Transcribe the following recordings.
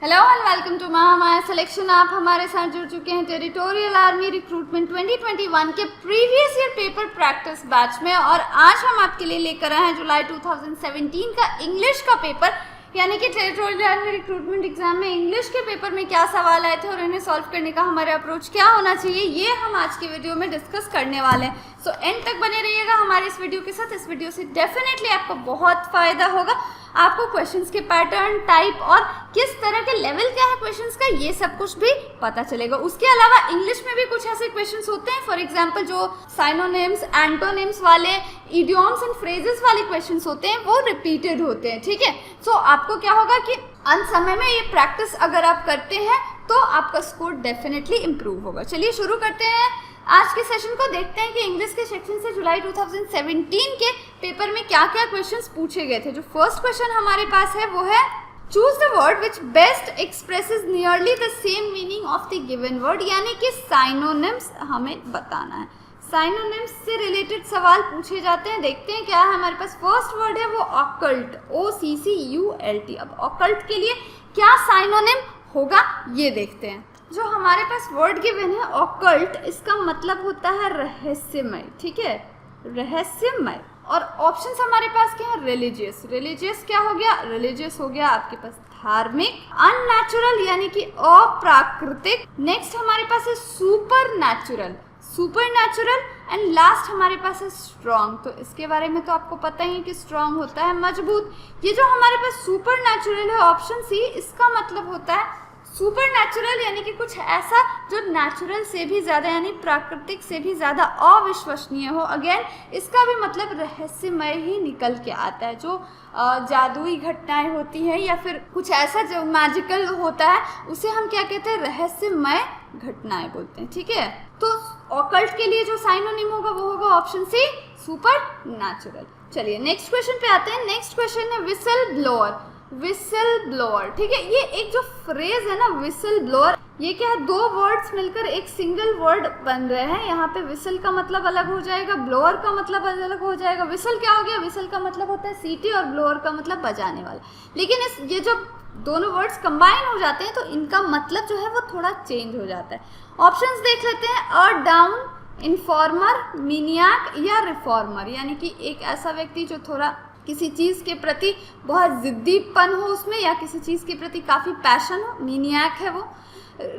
Hello and welcome to Mahamaya selection. आप हमारे साथ जुड़ चुके हैं टेरिटोरियल आर्मी रिक्रूटमेंट 2021 के previous year paper practice batch में, और आज हम आपके लिए लेकर आए हैं जुलाई 2017 का इंग्लिश का पेपर, यानी कि टेरिटोरियल आर्मी रिक्रूटमेंट एग्जाम में इंग्लिश के पेपर में क्या सवाल आए थे और इन्हें सॉल्व करने का हमारा अप्रोच क्या होना चाहिए, ये हम आज की वीडियो में डिस्कस करने वाले हैं। सो एंड तक बने रहिएगा हमारे इस वीडियो के साथ। इस वीडियो से डेफिनेटली आपको बहुत फायदा होगा। आपको क्वेश्चंस के पैटर्न, टाइप और किस तरह के लेवल क्या है क्वेश्चंस का, ये सब कुछ भी पता चलेगा। उसके अलावा इंग्लिश में भी कुछ ऐसे क्वेश्चंस होते हैं, फॉर एग्जांपल जो साइनोनिम्स, एंटोनिम्स वाले, इडियम्स एंड फ्रेजेस वाले क्वेश्चंस होते हैं वो रिपीटेड होते हैं, ठीक है। सो आपको क्या होगा कि अंत समय में ये प्रैक्टिस अगर आप करते हैं तो आपका स्कोर डेफिनेटली इंप्रूव होगा। चलिए शुरू करते हैं आज के सेशन को। देखते हैं कि इंग्लिश के सेक्शन से जुलाई 2017 के पेपर में क्या क्या क्वेश्चंस पूछे गए थे। जो फर्स्ट क्वेश्चन हमारे पास है वो है choose the word which best expresses nearly the same meaning of the given word, यानी कि साइनोनिम्स हमें बताना है। साइनोनिम्स से रिलेटेड सवाल पूछे जाते हैं। देखते हैं क्या है हमारे पास। फर्स्ट वर्ड है वो ऑकल्ट, OCCULT। अब ऑकल्ट के लिए क्या साइनोनिम होगा ये देखते हैं। जो हमारे पास वर्ड गिवन है ऑकल्ट, इसका मतलब होता है रहस्यमय, ठीक है, रहस्यमय। और ऑप्शंस हमारे पास क्या है, रिलीजियस। रिलीजियस क्या हो गया, रिलीजियस हो गया आपके पास धार्मिक। अननेचुरल यानी कि अप्राकृतिक। नेक्स्ट हमारे पास है super natural, super natural. And last हमारे पास है स्ट्रॉन्ग। तो इसके बारे में तो आपको पता ही है कि स्ट्रॉन्ग होता है मजबूत। ये जो हमारे पास सुपर नेचुरल है ऑप्शन सी, इसका मतलब होता है सुपर नेचुरल यानी कि कुछ ऐसा जो नेचुरल से भी ज़्यादा यानी प्राकृतिक से भी ज़्यादा अविश्वसनीय हो। अगेन इसका भी मतलब रहस्यमय ही निकल के आता है। जो जादुई घटनाएं होती हैं या फिर कुछ ऐसा जो मैजिकल होता है उसे हम क्या कहते हैं, रहस्यमय घटनाएं बोलते हैं, ठीक है। तो ऑकल्ट के लिए जो साइनोनिम होगा वो होगा ऑप्शन सी, सुपर नेचुरल। चलिए नेक्स्ट क्वेश्चन पे आते हैं। नेक्स्ट क्वेश्चन है विसल ब्लोअर, विसल ब्लोअर, ठीक है। ये एक जो फ्रेज है ना विसल ब्लोअर, ये क्या है, दो वर्ड्स मिलकर एक सिंगल वर्ड बन रहे हैं। यहाँ पे विसल का मतलब अलग हो जाएगा, ब्लोअर का मतलब अलग हो जाएगा। विसल क्या हो गया, विसल का मतलब होता है सीटी और ब्लोअर का मतलब बजाने वाला। लेकिन ये जो दोनों वर्ड्स कंबाइन हो जाते हैं तो इनका मतलब जो है वो थोड़ा चेंज हो जाता है। ऑप्शंस देख लेते हैं। अ डाउन, इन्फॉर्मर, मीनियाक या रिफॉर्मर, यानी कि एक ऐसा व्यक्ति जो थोड़ा किसी चीज़ के प्रति बहुत जिद्दीपन हो उसमें, या किसी चीज़ के प्रति काफ़ी पैशन हो, मीनियाक है वो।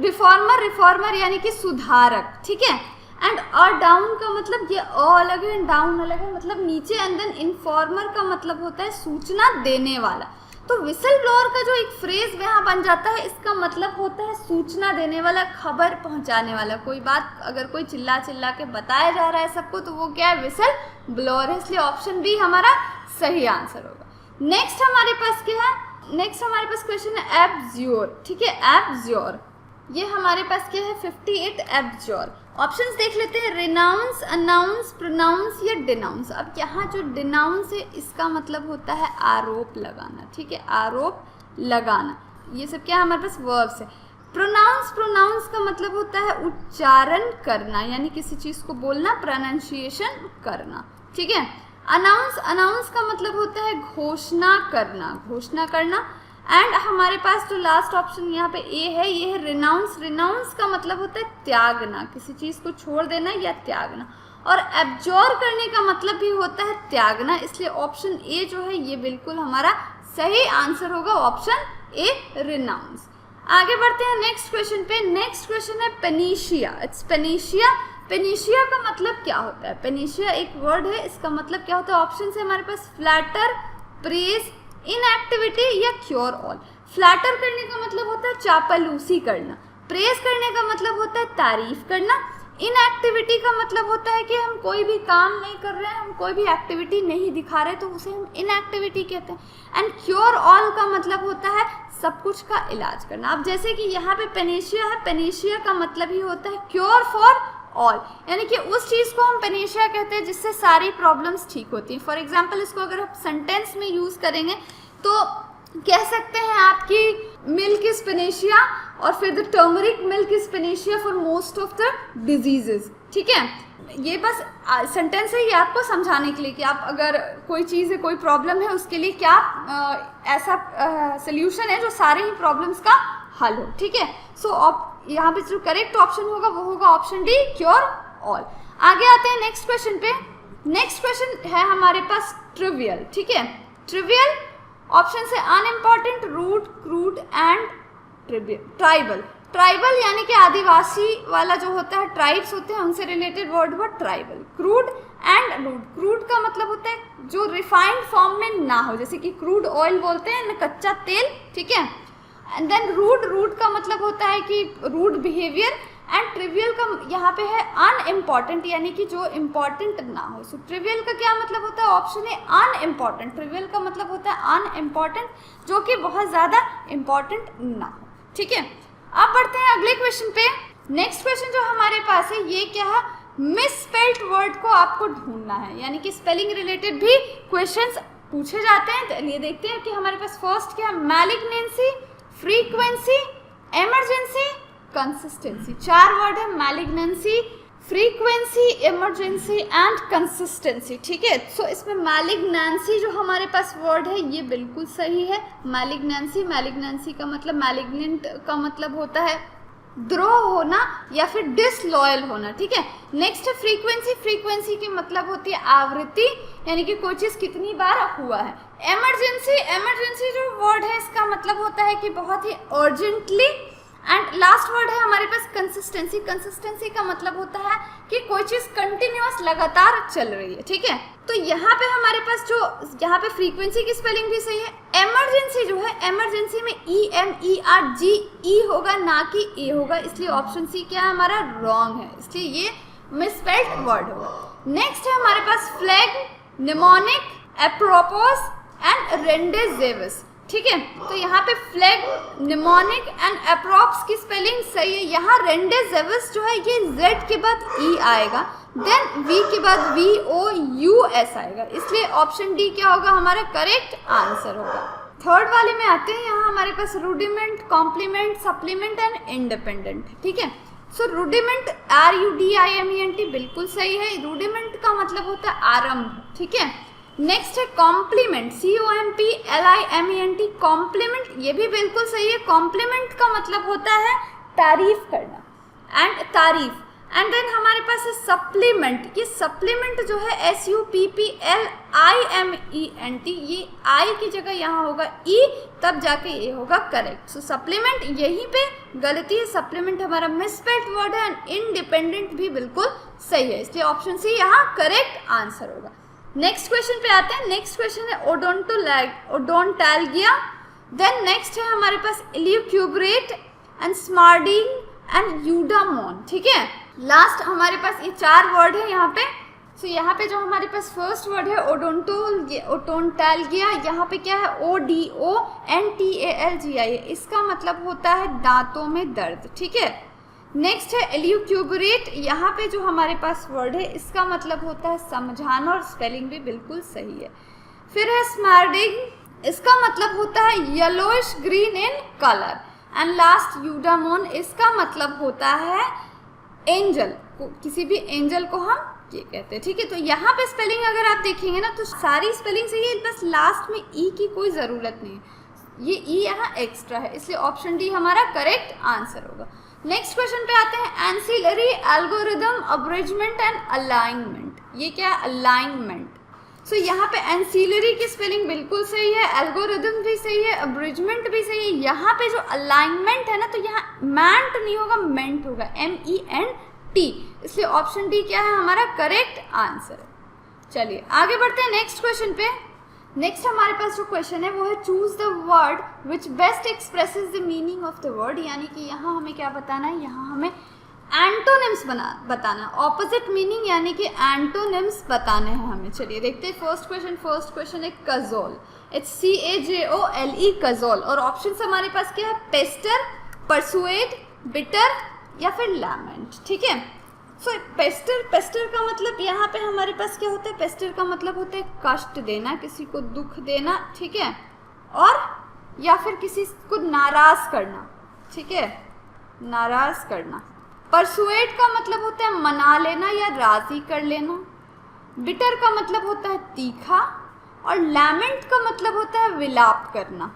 रिफॉर्मर, रिफॉर्मर यानी कि सुधारक, ठीक है। एंड अ डाउन का मतलब ये अ अलग है, डाउन अलग है, मतलब नीचे। एंड देन इन्फॉर्मर का मतलब होता है सूचना देने वाला। तो विसल ब्लोअर का जो एक फ्रेज यहाँ बन जाता है, इसका मतलब होता है सूचना देने वाला, खबर पहुँचाने वाला। कोई बात अगर कोई चिल्ला चिल्ला के बताया जा रहा है सबको तो वो क्या है, विसल ब्लोअर है। इसलिए ऑप्शन बी हमारा सही आंसर होगा। नेक्स्ट हमारे पास क्या है, नेक्स्ट हमारे पास क्वेश्चन है एब्ज्योर, ठीक है, एब्ज्योर। ये हमारे पास क्या है 58 एब्ज्योर। ऑप्शंस देख लेते हैं। रिनाउंस, अनाउंस, प्रोनाउंस या डिनाउंस। अब यहाँ जो डिनाउंस है इसका मतलब होता है आरोप लगाना, ठीक है, आरोप लगाना। ये सब क्या है हमारे पास वर्ब्स है। प्रोनाउंस, प्रोनाउंस का मतलब होता है उच्चारण करना, यानी किसी चीज़ को बोलना, प्रोनाउंसिएशन करना, ठीक है। अनाउंस, अनाउंस का मतलब होता है घोषणा करना, घोषणा करना। एंड हमारे पास जो लास्ट ऑप्शन यहाँ पे ए है ये है रिनाउंस। रिनाउंस का मतलब होता है त्यागना, किसी चीज़ को छोड़ देना या त्यागना। और एब्जॉर्ब करने का मतलब भी होता है त्यागना। इसलिए ऑप्शन ए जो है ये बिल्कुल हमारा सही आंसर होगा, ऑप्शन ए, रिनाउंस। आगे बढ़ते हैं नेक्स्ट क्वेश्चन पे। नेक्स्ट क्वेश्चन है पेनिशिया, इट्स पेनिशिया। पेनिशिया का मतलब क्या होता है, पेनिशिया एक वर्ड है, इसका मतलब क्या होता है। ऑप्शन है हमारे पास फ्लैटर, प्रेज, इनएक्टिविटी या क्योर ऑल। फ्लैटर करने का मतलब होता है चापलूसी करना, प्रेज करने का मतलब होता है तारीफ करना, इनएक्टिविटी का मतलब होता है कि हम कोई भी काम नहीं कर रहे हैं, हम कोई भी एक्टिविटी नहीं दिखा रहे तो उसे हम इनएक्टिविटी कहते हैं। एंड क्योर ऑल का मतलब होता है सब कुछ का इलाज करना। अब जैसे कि यहाँ पे पेनिशिया है, पेनिशिया का मतलब ही होता है क्योर फॉर ऑल, यानी कि उस चीज़ को हम पेनिशिया कहते हैं जिससे सारी प्रॉब्लम्स ठीक होती हैं। फॉर एग्जाम्पल इसको अगर आप सेंटेंस में यूज़ करेंगे तो कह सकते हैं आपकी मिल्क इज पेनिशिया और फिर the turmeric milk is panacea for most of the diseases, ठीक है। ये बस सेंटेंस है ये आपको समझाने के लिए कि आप अगर कोई चीज़ है, कोई प्रॉब्लम है, उसके लिए क्या ऐसा सोल्यूशन है जो सारे ही प्रॉब्लम्स का हल हो, ठीक है। सो यहाँ पे जो करेक्ट ऑप्शन होगा वो होगा ऑप्शन डी, क्योर ऑल। आगे आते हैं नेक्स्ट क्वेश्चन पे। नेक्स्ट क्वेश्चन है हमारे पास ट्रिवियल, ठीक है। ट्रिवियल ऑप्शन से unimportant, root, crude and tribal. Tribal यानी कि आदिवासी वाला जो होता है, ट्राइब्स होते हैं, उनसे रिलेटेड वर्ड हुआ tribal. Crude and root, crude का मतलब होता है जो रिफाइंड फॉर्म में ना हो, जैसे कि क्रूड ऑयल बोलते हैं, कच्चा तेल, ठीक है। एंड देन रूट, रूट का मतलब होता है कि रूड बिहेवियर। एंड ट्रिवियल का यहाँ पे है अनइम्पॉर्टेंट, यानी कि जो इम्पॉर्टेंट ना हो। सो ट्रिवियल का क्या मतलब होता है? ऑप्शन है अनइम्पॉर्टेंट। ट्रिवियल का मतलब होता है अनइम्पॉर्टेंट, जो कि बहुत ज़्यादा इम्पॉर्टेंट ना हो, ठीक है। अब बढ़ते हैं अगले क्वेश्चन पे। नेक्स्ट क्वेश्चन जो हमारे पास है ये क्या है? मिसस्पेल्ड वर्ड को आपको ढूंढना है, यानी कि स्पेलिंग रिलेटेड भी क्वेश्चंस पूछे जाते हैं। चलिए देखते हैं कि हमारे पास फर्स्ट क्या है। Malignancy, frequency, emergency, consistency. 4 word है, malignancy, frequency, emergency and consistency, ठीक है। सो इसमें मैलिग्नेंसी जो हमारे पास वर्ड है ये बिल्कुल सही है। मैलिग्नेंसी, मैलिग्नेंसी का मतलब, मैलिग्नेंट का मतलब होता है द्रोह होना या फिर डिसलॉयल होना, ठीक है। नेक्स्ट है फ्रीक्वेंसी। फ्रीक्वेंसी की मतलब होती है आवृत्ति, यानी कि कोई चीज़ कितनी बार हुआ है। इमरजेंसी, इमरजेंसी जो वर्ड है इसका मतलब होता है कि बहुत ही अर्जेंटली। एंड लास्ट वर्ड है हमारे पास कंसिस्टेंसी। कंसिस्टेंसी का मतलब होता है कि कोई चीज़ कंटिन्यूअस लगातार चल रही है, ठीक है। तो यहाँ पे हमारे पास जो यहाँ पे फ्रीक्वेंसी की स्पेलिंग भी सही है। इमरजेंसी जो है, इमरजेंसी में EMERGE होगा, ना कि ए होगा, इसलिए ऑप्शन सी क्या है हमारा? रॉन्ग है, इसलिए ये मिसस्पेल्ड वर्ड होगा। नेक्स्ट है हमारे पास फ्लैग, निमोनिक, एप्रोपोस एंड रेंडेजेवस, ठीक है। तो यहाँ पे फ्लैग, निमोनिक एंड अप्रॉप्स की स्पेलिंग सही है। यहाँ रेंडेजेवस जो है ये Z के बाद E आएगा, देन V के बाद VOUS आएगा, इसलिए ऑप्शन डी क्या होगा हमारा? करेक्ट आंसर होगा। थर्ड वाले में आते हैं। यहाँ हमारे पास rudiment, complement, supplement and independent, ठीक है। सो रूडिमेंट, RUDIMENT बिल्कुल सही है। रूडिमेंट का मतलब होता है आरंभ, ठीक है। नेक्स्ट है कॉम्प्लीमेंट, COMPLIMENT, कॉम्प्लीमेंट, ये भी बिल्कुल सही है। कॉम्प्लीमेंट का मतलब होता है तारीफ करना एंड तारीफ। एंड देन हमारे पास है सप्लीमेंट। ये सप्लीमेंट जो है SUPPLIMENT, ये आई की जगह यहाँ होगा E, तब जाके ये होगा करेक्ट। सो सप्लीमेंट यहीं पे गलती है, सप्लीमेंट हमारा मिसस्पेल्ड वर्ड है। एंड इंडिपेंडेंट भी बिल्कुल सही है, इसलिए ऑप्शन सी यहाँ करेक्ट आंसर होगा। नेक्स्ट क्वेश्चन पे आते हैं। नेक्स्ट क्वेश्चन है ओडोंटोलैगिया। देन नेक्स्ट है हमारे पास इल्यूक्यूब्रेट एंड स्मार्डिंग एंड यूडामोन, ठीक है। लास्ट हमारे पास ये 4 वर्ड है यहाँ पे। सो यहाँ पे जो हमारे पास फर्स्ट वर्ड है ओडोंटोलैगिया, यहाँ पे क्या है? ODONTALGIA, इसका मतलब होता है दांतों में दर्द, ठीक है। नेक्स्ट है इल्यूक्यूबरेट, यहाँ पे जो हमारे पास वर्ड है इसका मतलब होता है समझाना, और स्पेलिंग भी बिल्कुल सही है। फिर है स्मार्डिंग, इसका मतलब होता है yellowish green in colour. And last eudaemon, इसका मतलब होता है एंजल, किसी भी एंजल को हम ये कहते हैं, ठीक है। तो यहाँ पे स्पेलिंग अगर आप देखेंगे ना तो सारी स्पेलिंग सही है, बस लास्ट में ई की कोई ज़रूरत नहीं है, ये ई यहाँ एक्स्ट्रा है, इसलिए ऑप्शन डी हमारा करेक्ट आंसर होगा। नेक्स्ट क्वेश्चन पे आते हैं। Ancillary, algorithm, abridgement and alignment. ये क्या है? अलाइनमेंट। सो यहाँ पे एंसिलरी की स्पेलिंग बिल्कुल सही है, एल्गोरिदम भी सही है, अब्रिजमेंट भी सही है। यहाँ पे जो अलाइनमेंट है ना तो यहाँ मैंट नहीं होगा, मेंट होगा, MENT, इसलिए ऑप्शन डी क्या है हमारा? करेक्ट आंसर है। चलिए आगे बढ़ते हैं नेक्स्ट क्वेश्चन पे। नेक्स्ट हमारे पास जो क्वेश्चन है वो है choose the word which best expresses the meaning of the word, यानी कि यहाँ हमें क्या बताना है? यहाँ हमें एंटोनिम्स बताना, ऑपोजिट मीनिंग यानी कि एंटोनिम्स बताने हैं हमें। चलिए देखते हैं फर्स्ट क्वेश्चन है कज़ोल, CAJOLE, कज़ोल। और ऑप्शन हमारे पास क्या है? पेस्टर, परसुएड, बिटर या फिर लैमेंट, ठीक है। सो पेस्टर का मतलब यहाँ पे हमारे पास क्या होता है? पेस्टर का मतलब होता है कष्ट देना, किसी को दुख देना, ठीक है, और या फिर किसी को नाराज करना, ठीक है, नाराज करना। परसुएट का मतलब होता है मना लेना या राजी कर लेना। बिटर का मतलब होता है तीखा। और लैमेंट का मतलब होता है विलाप करना,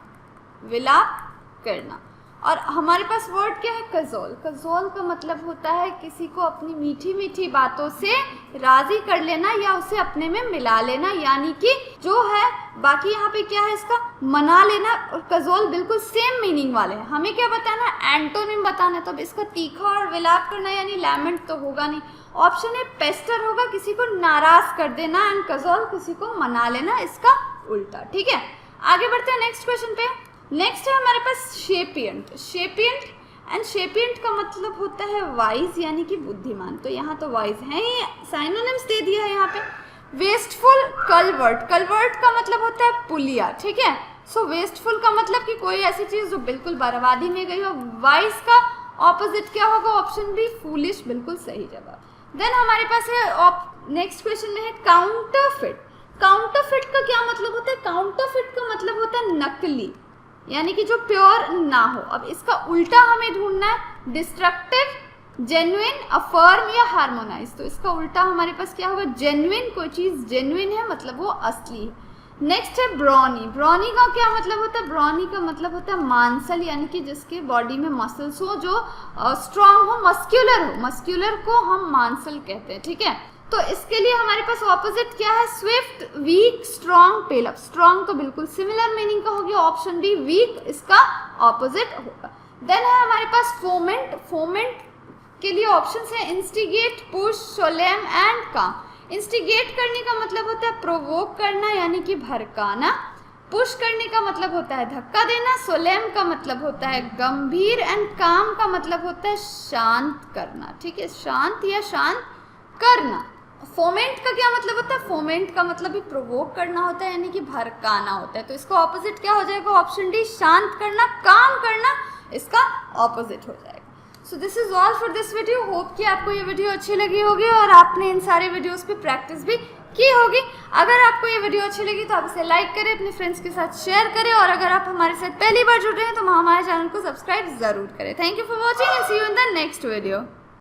विलाप करना। और हमारे पास वर्ड क्या है, कजोल। कजोल का मतलब होता है किसी को अपनी मीठी मीठी बातों से राजी कर लेना या उसे अपने में मिला लेना, यानी कि जो है बाकी यहाँ पे क्या है इसका मना लेना और कजोल बिल्कुल सेम मीनिंग वाले हैं। हमें क्या बताना है, एंटोनिम बताना है। तो अब इसका तीखा और विलाप करना यानी लैमेंट तो होगा नहीं। ऑप्शन ए पेस्टर होगा, किसी को नाराज कर देना, एंड कजोल किसी को मना लेना, इसका उल्टा। ठीक है, आगे बढ़ते हैं नेक्स्ट क्वेश्चन पे। नेक्स्ट है हमारे पास शेपियंट। शेपियंट एंड शेपियंट का मतलब होता है वाइज यानी कि बुद्धिमान। तो यहाँ तो वाइज है ही, साइनोनिम्स दे दिया है यहाँ पे। Wasteful, culvert. कलवर्ट का मतलब होता है पुलिया। ठीक है, सो वेस्टफुल का मतलब कि कोई ऐसी चीज जो बिल्कुल बर्बादी में गई हो। वाइज का ऑपोजिट क्या होगा, ऑप्शन बी फूलिश, बिल्कुल सही जवाब। देन हमारे पास है नेक्स्ट क्वेश्चन में है काउंटरफिट। काउंटरफिट का क्या मतलब होता है, काउंटरफिट का मतलब होता है नकली, यानी कि जो प्योर ना हो। अब इसका उल्टा हमें ढूंढना है, डिस्ट्रक्टिव, जेन्युइन, अफर्म या हार्मोनाइज। तो इसका उल्टा हमारे पास क्या होगा, जेन्युइन। कोई चीज जेन्युइन है मतलब वो असली है। नेक्स्ट है ब्रॉनी। ब्रॉनी का क्या मतलब होता है, ब्रॉनी का मतलब होता है मांसल, यानी कि जिसके बॉडी में मसल्स हो, जो स्ट्रांग हो, मस्क्यूलर हो। मस्क्यूलर को हम मांसल कहते हैं। ठीक है, तो इसके लिए हमारे पास ऑपोजिट क्या है, स्विफ्ट, वीक, स्ट्रॉन्ग, पेल अप। स्ट्रॉन्ग तो बिल्कुल सिमिलर मीनिंग का हो गया, ऑप्शन डी वीक इसका ऑपोजिट होगा। देन है हमारे पास फोमेंट। फोमेंट के लिए ऑप्शन है इंस्टिगेट, पुश, सोलेम एंड काम। इंस्टिगेट करने का मतलब होता है प्रोवोक करना यानी कि भड़काना। पुश करने का मतलब होता है धक्का देना। सोलेम का मतलब होता है गंभीर, एंड काम का मतलब होता है शांत करना। ठीक है, शांत या शांत करना। फोमेंट का क्या मतलब होता है, फोमेंट का मतलब भी प्रोवोक करना होता है यानी कि भड़काना होता है। तो इसका ऑपोजिट क्या हो जाएगा, ऑप्शन डी शांत करना, काम करना इसका ऑपोजिट हो जाएगा। So this is all for this video. Hope कि आपको ये वीडियो अच्छी लगी होगी और आपने इन सारे वीडियोस पे प्रैक्टिस भी की होगी। अगर आपको ये वीडियो अच्छी लगी तो आप इसे लाइक करें, अपने फ्रेंड्स के साथ शेयर करें, और अगर आप हमारे साथ पहली बार जुड़ रहे हैं तो हमारे चैनल को सब्सक्राइब जरूर करें। Thank you for watching and see you in the next video.